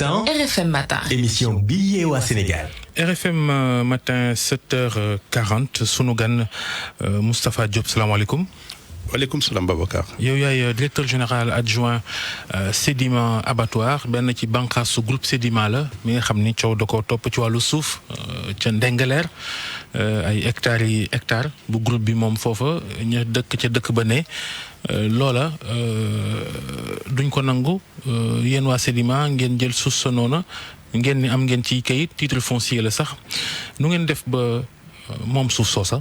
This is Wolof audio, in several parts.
RFM Matin. Émission bi yeewaa Sénégal. RFM Matin 7h40 sunu gan Moustapha Diop salaamaaleykum. waaleykum salaam Babacar. yow yaay directeur général adjoint Sedima abattoir benn ci bànqaasu groupe Sedima la mi nga xam ni coow da ko topp ci wàllu suuf ca Ndengeleer ay hectares bu groupe bi moom foofa ñu dëkk ca dëkk ba ne loola duñ ko nangu yéen waa Sedima ngeen jël suuf sa noona ngeen ni am ngeen ci kayit titre foncier la sax nu ngeen def ba moom suuf soosa.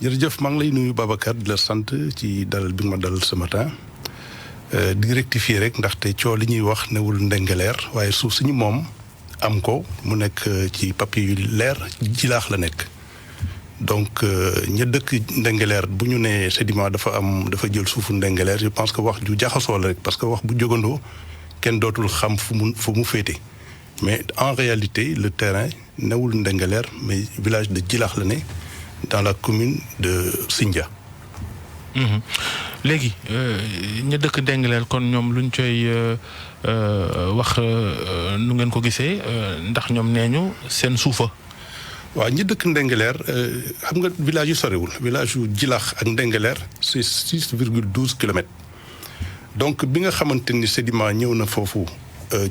jërëjëf maa ngi lay nuyu Babacar di la sant ci dalal bi nga ma dalal ce matin di rectifier rek ndaxte coow li ñuy wax newul Ndengeleer waaye suuf suñu moom am ko mu nekk ci papier yu leer Jilaax la nekk donc ña dëkk Ndengeleer bu ñu nee Sedima dafa jël suufu Ndengeleer je pense que wax ju jaxasoo la rek parce que wax bu jógandoo kenn dootul xam fu mu féete mais en réalité le terrain newul Ndengeleer mais village de Jilaax la ne dans la commune de Sindia. léegi ña dëkk Ndengeleer kon ñoom luñ coy wax nu ngeen ko gisee ndax ñoom nee ñu seen suufa. waaw ñi dëkk Ndengeleer xam nga village yu sorewul village yu Jilaax ak Ndengeleer c'est 6,12 kilomètres donc bi nga xamante ni Sedima ñëw na foofu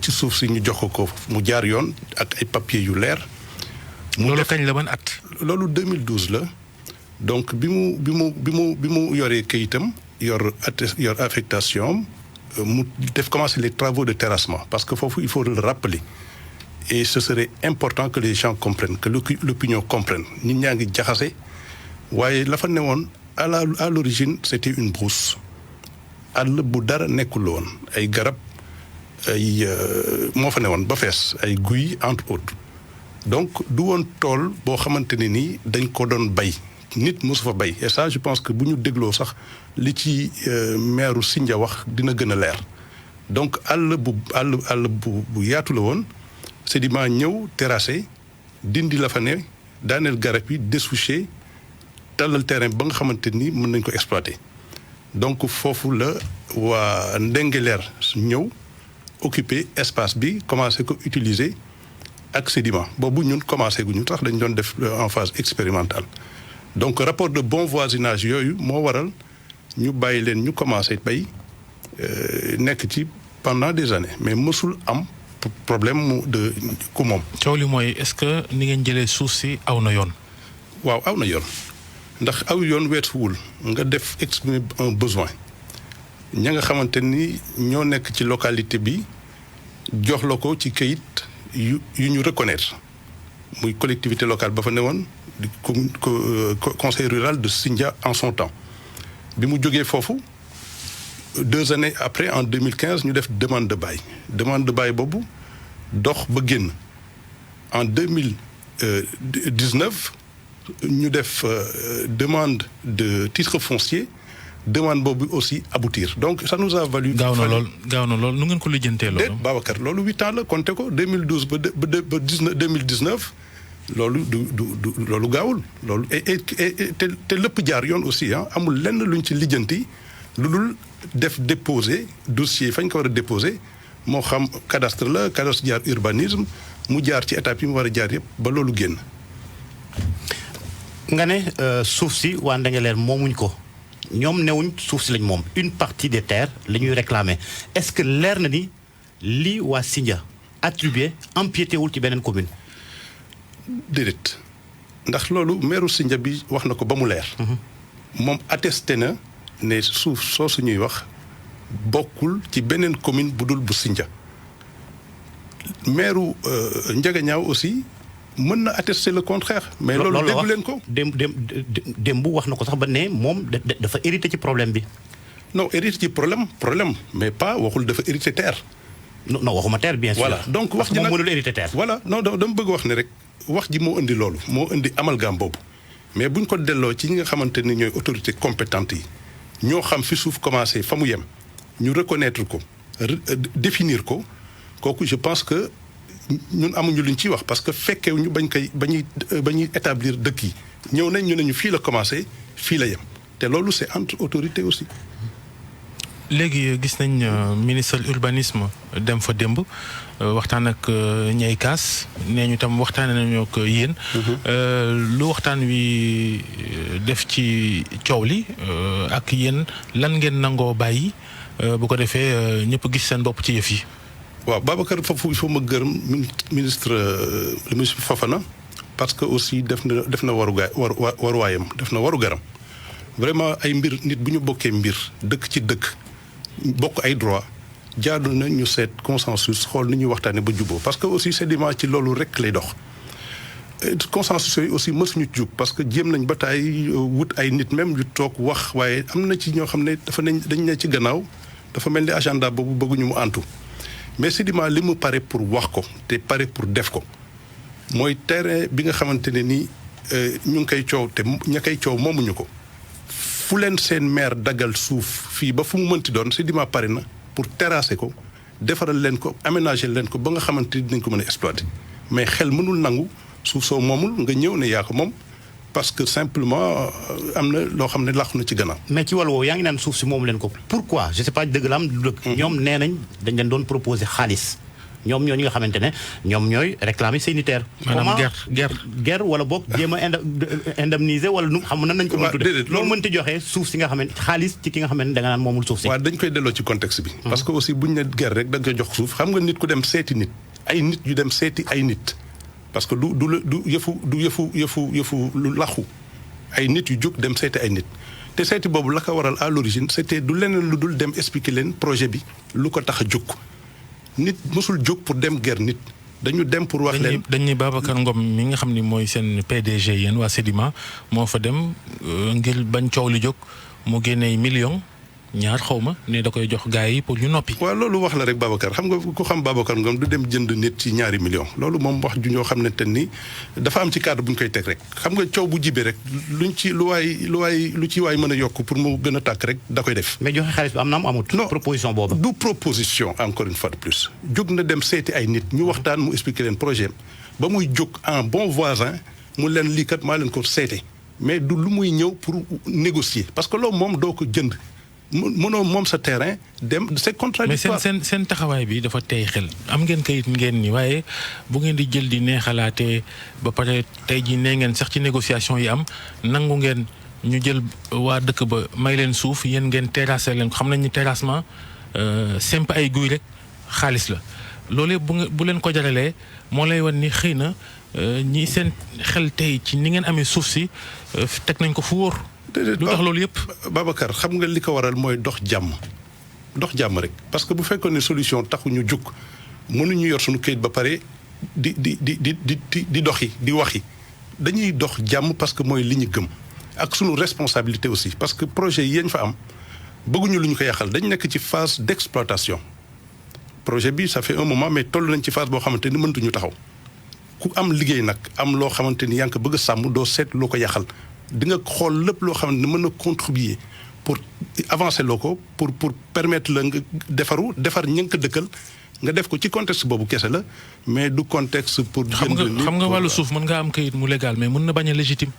ci suuf si ñu jox ko mu jaar yoon ak ay papiers yu leer. loolu kañ la ban at. loolu 2012 la donc bi mu yoree kayitam yor affectation mu commencer les travaux de terrassement parce que foofu il faut le rappeler et ce serait important que les gens comprennent que l'opinion comprenne nit ñaa ngi jaxase waaye la fa newoon à l'origine c'était une brousse àll bu dara nekkul woon ay garab ay moo fa newoon ba fees ay guy entre autres donc du woon tool boo xamante ne nii dañ ko doon bay nit mosu fa bay et ça je pense que bu ñu dégloo sax li ci maire Sindia wax dina gën a leer donc àll bu yaatu la woon Sedima ñëw terrassé dindi la fa ne daaneel garab yi dessouché tallal terrain ba nga xamante ni mën nañ ko exploiter donc foofu la waa Ndengeleer ñëw occuper espace bi commencé ko utiliser ak Sedima boobu ñun commencé gu ñu tax dañ doon def en phase expérimentale donc rapport de bon voisinage yooyu moo waral ñu bàyyi leen ñu commencé bay nekk ci pendant des années mais mësul am problème mu de ku moom. coow li mooy est-ce que ni ngeen jëlee suuf si aw na yoon. waaw aw na yoon ndax aw yoon weesuwul nga def exprimer un besoin ña nga xamante ni ñoo nekk ci localité bi jox la ko ci kayit. yu ñu reconnaître muy collectivité locale ba fa newoon di conseil rural de Sindia en son temps bi mu jógee foofu 2 années après en 2015 ñu def demande de bail boobu dox ba génn en 2019 ñu def demande de titre foncier demande boobu aussi aboutir donc ça nous a valu. gaaw na lool nu ngeen ko lijjantee loolu. déet Babacar loolu 8 ans la compté ko 2012 ba 2019 loolu du loolu gaawul loolu te lépp jaar yoon aussi amul lenn luñ ci lijjanti lu dul def déposer dossier fañ ko war a déposer moo xam cadastre jaar urbanisme mu jaar ci étape yi mu war a jaar yëpp ba loolu génn. nga ne suuf si waa Ndengeleer moomuñ ko. ñoom newuñ suuf si lañ moom une partie des terres la ñuy réclamer est-ce que leer na ni lii waa Sindia attribué empiété wul ci beneen commune. déedéet ndax loolu maire Sindia bi wax na ko ba mu leer. moom attesté na ne suuf soosu ñuy wax bokkul ci beneen commune bu dul bu Sindia maire Ndiaganiao aussi. mën na attester le contraire. mais loolu déggu leen ko. démb wax na ko sax ba ne moom dafa hérité ci problème bi. non hérité ci problème mais pas waxul dafa hérité terre. non waxuma terre bien sûr. voilà donc wax ji nag moom mënul hérité terre. voilà non dama bëgg wax ne rek wax ji moo indi loolu moo indi amalgame boobu mais buñ ko delloo ci ñi nga xamante ni ñooy autorités compétentes yi ñoo xam fi suuf commencé fa mu yem ñu reconnaître ko définir ko kooku je pense que. ñun amuñu luñ ciy wax parce que fekkewuñu ba ñuy établir dëkk yi ñëw nañ ñu ne ñu fii la commencé fii la yem te loolu c'est entre autorités aussi. léegi gis nañ ministre urbanisme dem fa démb waxtaan ak ñay kaas nee ñu tam waxtaanee nañu ak yéen. lu waxtaan wi def ci coow li ak yéen lan ngeen nangoo bàyyi bu ko defee ñëpp gis seen bopp ci yëf yi. waaw Babacar foofu il faut ma gërëm ministre le ministre Fofana parce que aussi def na waruwaayam def na waru garam vraiment ay mbir nit bu ñu bokkee mbir dëkk ci dëkk bokk ay droit jaadu na ñu seet consensus xool ni ñuy waxtaanee ba juboo parce que aussi Sedima ci loolu rek lay dox. consensus yooyu aussi mësuñu jug parce que jéem nañ ba taay wut ay nit même yu toog wax waaye am na ci ñoo xam ne dañ ne ci gannaaw dafa mel ni agenda boobu bëgguñu mu antu mais Sedima li mu pare pour wax ko te pare pour def ko mooy terrain bi nga xamante ne ni ñu ngi koy coow te ña koy coow moomuñu ko fu leen seen maire daggal suuf fii ba fu mu mënti doon Sedima pare na pour terrasser ko defaral leen ko aménager leen ko ba nga xamante ni dinañ ko mën a exploiter mais xel mënul nangu suuf soo moomul nga ñëw ne yaa ko moom parce que simplement am na loo xam ne làqu na ci gannaaw. mais ci wàllu woowu yaa ngi naan suuf si moomu leen ko pourquoi je sais pas dëgg la am du dëgg. ñoom nee nañ dañ leen doon proposer xaalis ñoom ñoo ñi nga xamante ne ñoom ñooy réclamer seeni terre. maanaam guerre wala boog jéem a indemniser wala nu xam nan nañ ko mën a tuddee. loolu mënti joxe suuf si nga xamante xaalis ci ki nga xamante ne da nga naan moomul suuf si. waaw dañ koy delloo ci contexte bi. parce que aussi buñ ne guerre rek da nga koy jox suuf xam nga nit ku dem seeti nit ay nit yu dem seeti ay nit. parce que du yëfu lu laxu ay nit yu jóg dem seeti ay nit te seeti boobu la ko waral à l'origine c'était du leneen lu dul dem expliquer leen projet bi lu ko tax a jóg nit mosul jóg pour dem guerre nit dañu dem pour wax leen. dañuy Babacar Ngom mi nga xam ni mooy seen PDG yéen waa Sedima moo fa dem ngir bañ coow li jóg mu génnee million ñaar xawma ne da koy jox gars yi pour ñu noppi. waaw loolu wax la rek Babacar xam nga ku xam Babacar Ngom du dem jënd nit ci ñaari millions loolu moom wax ju ñoo xam ne te ni dafa am ci cadre bu ñu koy teg rek xam nga coow bu jibee rek lu ci waay mën a yokk pour mu gën a tàkk rek da koy def. mais joxe xaalis bi am na am amut. non proposition boobu. du proposition encore une fois de plus. jóg na dem seeti ay nit ñu waxtaan mu expliquer leen projet ba muy jóg en bon voisin mu leen lii kat maa leen ko seete mais du lu muy ñëw pour négocier parce que loolu moom doo ko jënd. mënoo moom sa terrain dem c'est contradictoire mais seen taxawaay bi dafa tey xel am ngeen kayit ngeen ni waaye bu ngeen di jël di neexalaatee ba pare tey jii nee ngeen sax ci négociation yi am nangu ngeen ñu jël waa dëkk ba may leen suuf yéen ngeen terrasser leen ko xam nañ ni terrassement simple ay guy rek xaalis la loolu bu leen ko jaralee moo lay wan ni xëy na ñi seen xel tey ci ni ngeen amee suuf si teg nañ ko fu wóor. lu tax loolu yëpp. Babacar xam nga li ko waral mooy dox jàmm rek parce que bu fekkoon ne solution taxuñu jug mënuñu yor suñu këyit ba pare di doxi di waxi dañuy dox jàmm parce que mooy li ñu gëm ak suñu responsabilité aussi parce que projet yi ñu fa am bëgguñu lu ñu ko yàqal dañ nekk ci phase d'exploitation projet bi ça fait un moment mais toll nañ ci phase boo xamante ni mëntuñu taxaw ku am liggéey nag am loo xamante ni yaa ngi ko bëgg a sàmm doo seet loo ko yàqal. di nga xool lépp loo xam ne mën na contribuer pour avancer loo ko pour permettre la nga defar ñi nga ko dëkkal nga def ko ci contexte boobu kese la mais du contexte pour. xam nga wàllu suuf mën nga am kayit mu légal mais mën na bañ a légitime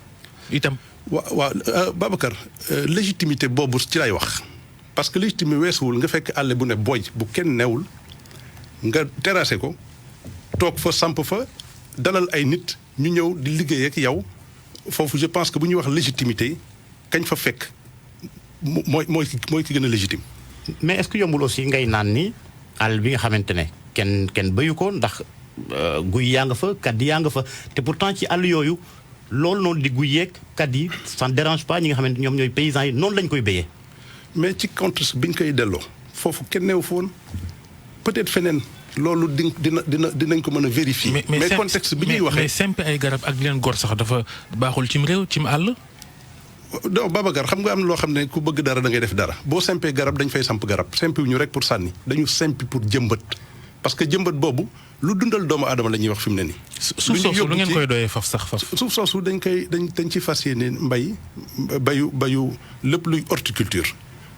itam. waaw Babacar légitimité boobu ci lay wax parce que légitimité weesuwul nga fekk àll bu ne boy bu kenn newul nga terrassé ko toog fa samp fa dalal ay nit ñu ñëw di liggéey ak yow. foofu je pense que bu ñuy wax légitimité kañ fa fekk mooy ki gën a légitime. mais est-ce que yombul aussi ngay naan ni àll bi nga xamante ne kenn béyu ko ndax guy yaa nga fa kat yaa nga fa te pourtant ci àll yooyu loolu noonu di guy yeeg kat yi ça ne dérange pas ñi nga xamante ñoom ñooy paysans yi noonu lañ koy béyee. mais ci contexte bi ñu koy delloo foofu kenn neew fa woon peut-être feneen. loolu dinañ ko mën a vérifier. mais contexte bi ñuy waxee mais sempi ay garab ak leen gor sax dafa baaxul cim réew cim àll. donc Babacar xam nga am loo xam ne ku bëgg dara da ngay def dara boo sempee garab dañ fay samp garab sempi wu ñu rek pour sànni dañu sempi pour jëmbat parce que jëmbat boobu lu dundal doomu aadama la ñuy wax fi mu ne nii. suuf soosu lu ngeen koy doyee faf. suuf soosu dañ ci fas yéene mbay bayu lépp luy horticulture.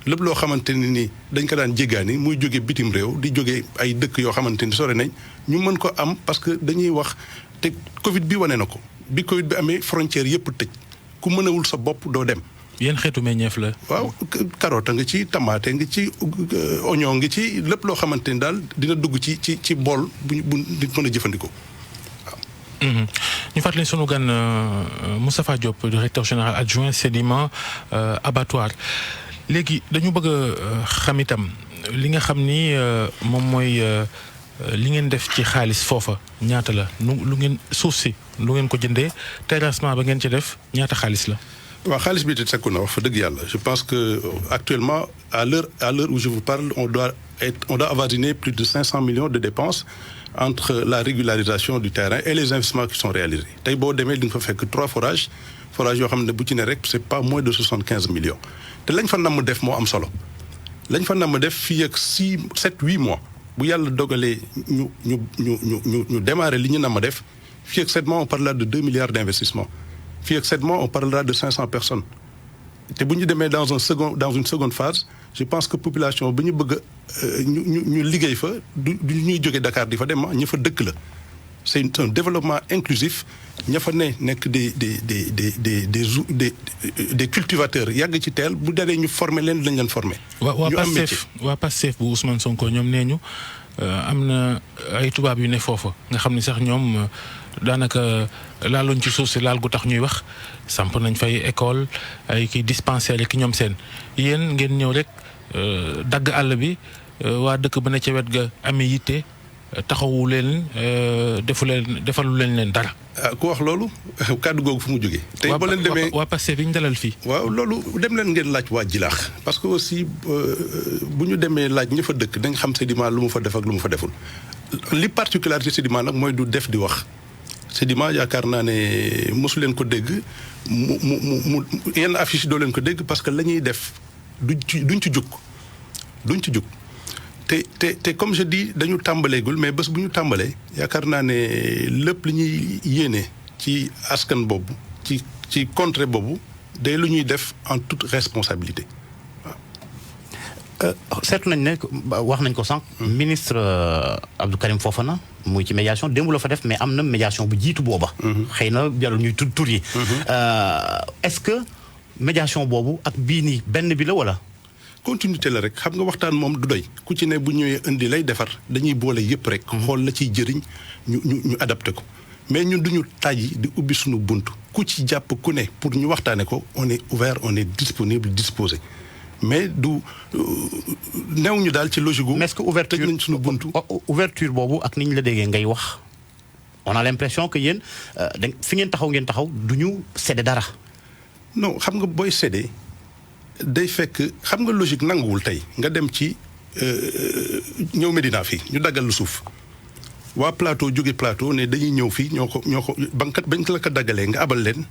lépp loo xamante ne ni dañ ko daan jéggaani muy jóge bitim réew di jóge ay dëkk yoo xamante ni sore nañ ñu mën ko am parce que dañuy wax te Covid bi wane na ko bi Covid bi amee frontière yëpp tëj ku mënewul sa bopp doo dem yéen xeetu meññeef la. waaw carotte nga ci tomate nga ci oignon nga ci lépp loo xamante ni daal dina dugg ci bool bu nit mën a jëfandikoo waaw. ñu fàttali sunu gan Moustapha Diop directeur général adjoint sédiment abattoir léegi dañu bëgg a xam itam li nga xam ni moom mooy li ngeen def ci xaalis foofa ñaata la lu ngeen suuf si lu ngeen ko jëndee terrassement ba ngeen ci def ñaata xaalis la. waaw xaalis bi te tekku na wax fa dëgg yàlla je pense que actuellement à l'heure où je vous parle on doit avoisiner plus de 500 millions de dépenses entre la régularisation du terrain et les investissements qui sont réalisés tey boo demee di nga fa fekk 3 forages yoo xam ne bu ci ne rek c'est pas moins de 75 millions te lañ fa namm def moo am solo lañ fa namm def fii ak 7-8 mois bu yàlla dogalee ñu démarrer li ñu namm def fii ak 7 mois on parlera de 2 milliards d'investissements fii ak 7 mois on parlera de 500 personnes te bu ñu demee dans une seconde phase je pense que population bi ñu bëgg ñu liggéey fa du ñuy jóge Dakar di fa dem ña fa dëkk la c'est un développement inclusif ña fa nekk des cultivateurs yàgg ci teel bu daree ñu former leen lañ leen former. waa Pastef bu Ousmane Sonko ñoom nee ñu am na ay tubaab yu ne foofa nga xam ni sax ñoom daanaka laaluñ ci suuf si laal gu tax ñuy wax samp nañ fay école ay kii dispensaire ki ñoom seen yéen ngeen ñëw rek dagg àll bi waa dëkk ba ne ca wet ga amee yitte taxawu leen defalu leen dara. ku wax loolu kàddu googu fu mu jógee. tey boo leen demee waa Pastef bi ñu dalal fii. waaw loolu dem leen ngeen laaj waa Jilaax parce que aussi bu ñu demee laaj ña fa dëkk dañ xam sédiment lu mu fa def ak lu mu fa deful li particularité sédiment nag mooy du def di wax. sédiment yaakaar naa ne mosu leen ko dégg mu yenn affiche doo leen ko dégg parce que la ñuy def duñ ci jug te comme je dis dañu tàmbaleegul mais bés bu ñu tàmbalee yaakaar naa ne lépp li ñuy yéene ci askan boobu ci contrée boobu day lu ñuy def en toute responsabilité waaw. seetlu nañ ne wax nañ ko sànq. ministre Abdou Karim Fofana muy ci médiation démb la fa def mais am na médiation bu jiitu booba. xëy na jarul ñuy tudd tur yi. est-ce que médiation boobu ak bii nii benn bi la wala. continuité la rek xam nga waxtaan moom du doy ku ci ne bu ñëwee indi lay defar dañuy boole yëpp rek. xool la ciy jëriñ ñu adapté ko mais ñun duñu tàyyi di ubbi suñu bunt ku ci jàpp ku ne pour ñu waxtaane ko on est ouvert on est disponible disposé mais du new ñu daal ci logique gu. mais est-ce que ouverture tëj nañ suñu buntu. ouverture boobu ak ni ñu la déggee ngay wax on a l'impression que yéen fi ngeen taxaw du ñu cédé dara. non xam nga booy cédé day fekk xam nga logique nanguwul tey nga dem ci ñëw Médina fii ñu daggal lu suuf waa plateau jóge plateau ne dañuy ñëw fii ñoo ko bañ la ko daggalee nga abal leen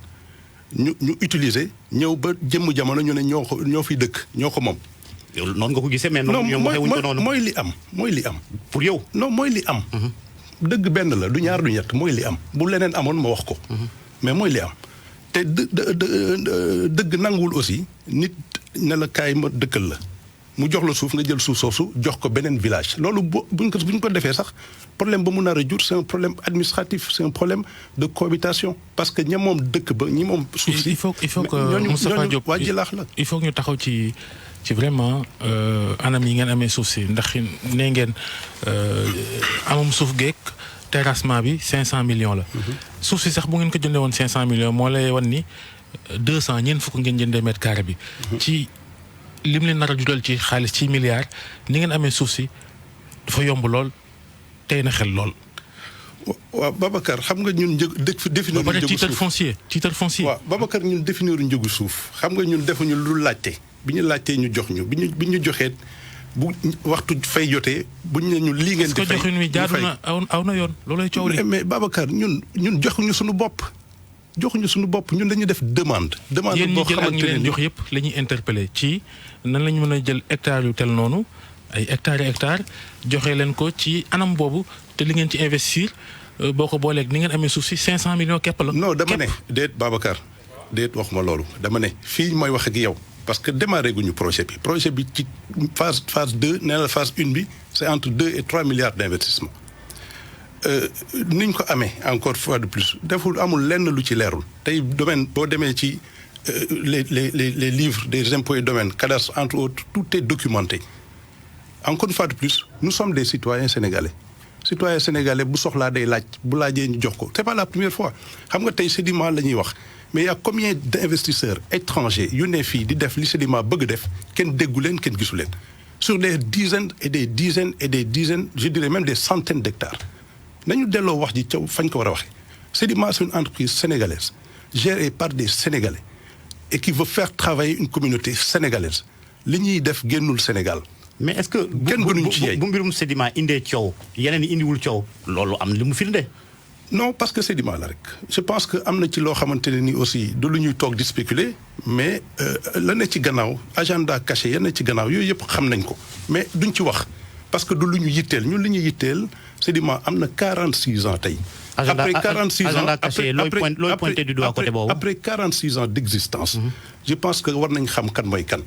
ñu utiliser ñëw ba jëmm jamono ñu ne ñoo fi dëkk ñoo ko moom. yow noonu nga ko gisee mais noonu ñoom waxewuñ ko noonu. mooy li am. pour yow. non mooy li am. dëgg benn la du ñaar du ñett mooy li am bu leneen amoon ma wax ko. mais mooy li am. te dëgg nanguwul aussi nit ne la kaay ma dëkkal la mu jox la suuf nga jël suuf soosu jox ko beneen village loolu buñ ko defee sax problème ba mu nar a jur c'est un problème administratif c'est un problème de cohabitation parce que ña moom dëkk ba ñi moom suuf si. il faut que Moustapha Diop waa Jilaax la. il faut que ñu taxaw ci vraiment anam yi ngeen amee suuf si ndax nee ngeen amum suuf geek terrassement bi 500 millions la. suuf si sax bu ngeen ko jëndee woon 500 millions moo lay wan ni 200 ñeent fukk ngeen jëndee mètre carré bi. ci lim leen nar a jural ci xaalis ci milliards ni ngeen amee suuf si dafa yomb lool tey na xel lool. waaw Babacar xam nga ñun définir njëgu suuf titre foncier. waaw Babacar ñun définir njëgu suuf xam nga ñun defuñu lu laajte bi ñu laajtee ñu jox ñu bi ñu joxee. bu waxtu fay jotee buñ ne ñu lii ngeen di fay joxin wi jaadu na aw na yoon loolay coow li. mais Babacar ñun joxuñu suñu bopp ñun dañuy def demande. yéen ñi jël ak ñi leen jox yëpp la ñuy interpellé ci nan la ñu mën a jël hectares yu tel noonu ay hectares joxe leen ko ci anam boobu te li ngeen ci investir boo ko booleeg ni ngeen amee suuf si 500 millions képp la. non dama ne déet Babacar déet waxuma loolu dama ne fii mooy wax ak yow. parce que démarré guñu projet bi ci phase 2 nee na phase 1 bi c'est entre 2 et 3 milliards d'investissement niñ ko amee encore fois de plus amul lenn lu ci leerul tey domaine boo demee ci les livres des impôts et domaines, cadastre, entre autres, tout est documenté. Encore une fois de plus, nous sommes des citoyens sénégalais. Citoyens sénégalais, bu soxlaa day laaj bu laajee ñu jox ko c'est pas la première fois xam nga tey Sedima la ñuy wax mais il y a combien d'investisseurs étrangers yu ne fii di def li Sedima bëgg def kenn déggu leen kenn gisu leen sur des dizaines et des dizaines et des dizaines je dirais même des centaines d'hectares nañu delloo wax ji caw fañ ko war a waxee Sedima c'est une entreprise sénégalaise gérée par des Sénégalais et qui veut faire travailler une communauté sénégalaise li ñuy def génnul Sénégal. mais est-ce que kenn gënuñu ci yey bu mbirum Sedima indee coow yeneen yi indiwul coow loolu am li mu firnde. non parce que Sedima la rek je pense que am na ci loo xamante ne ni aussi du lu ñuy toog di spéculer mais la ne ci gannaaw agenda caché ya ne ci gannaaw yooyu yëpp xam nañ ko mais duñ ci wax parce que du lu ñu yitteel ñun li ñu yitteel Sedima am na 46 ans tey. agenda après 46 ans agenda caché looy pointé du doigt côté boobu. après 46 ans d'existence. je pense que war nañ xam kan mooy kan.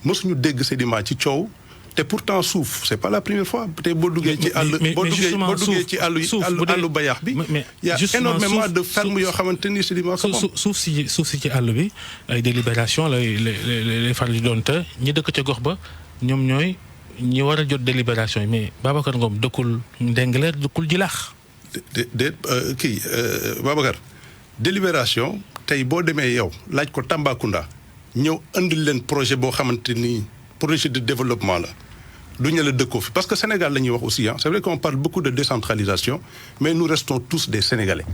mosuñu dégg Sedima ci coow. te pourtant suuf c'est pas la première fois te boo duggee ci àll boo duggee ci àllu bayax bi il y a énormément de fermes yoo xamante ni Sedima ko moom suuf si ci àll bi ay délibération lay faral di doon te ñi dëkk ca gox ba ñoom ñooy ñi war a jot délibération yi mais Babacar Ngom dëkkul Ndingler dëkkul Jilaax kii Babacar délibération tey boo demee yow laaj ko Tambacounda ñëw indil leen projet boo xamante ni projet de développement là du ñu la dëkkoo fi parce que Sénégal la ñuy wax aussi c'est vrai qu'on parle beaucoup de décentralisation mais nous restons tous des Sénégalais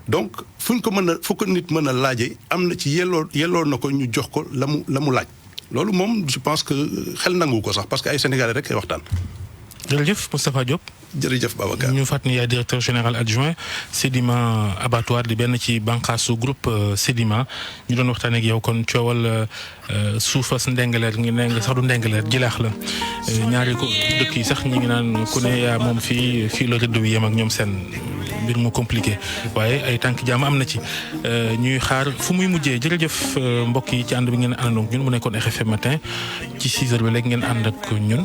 donc fu ko nit mën a laajee am na ci yelloo na ko ñu jox ko la mu laaj loolu moom je pense que xel nangu ko sax parce que ay Sénégalais rek ay waxtaan. jërëjëf Moustapha Diop. jërëjëf Babacar ñu fàttali yaay directeur général adjoint Sedima abattoir di benn ci bànqaasu groupe Sedima ñu doon waxtaan ak yow kon coowal suufas Ndingler ngi ne nga sax du Ndingler Jilaax la ñaari ko dëkk yi sax ñi ngi naan ku ne yaa moom fii la rëdd wi yem ak ñoom seen mbir mu compliqué waaye ay tànk jaam am na ci ñuy xaar fu muy mujjee jërëjëf mbokk yi ci ànd bi ngeen àndandoog ñun mu nekkoon RFM matin ci 6h ba léegi ngeen ànd ak ñun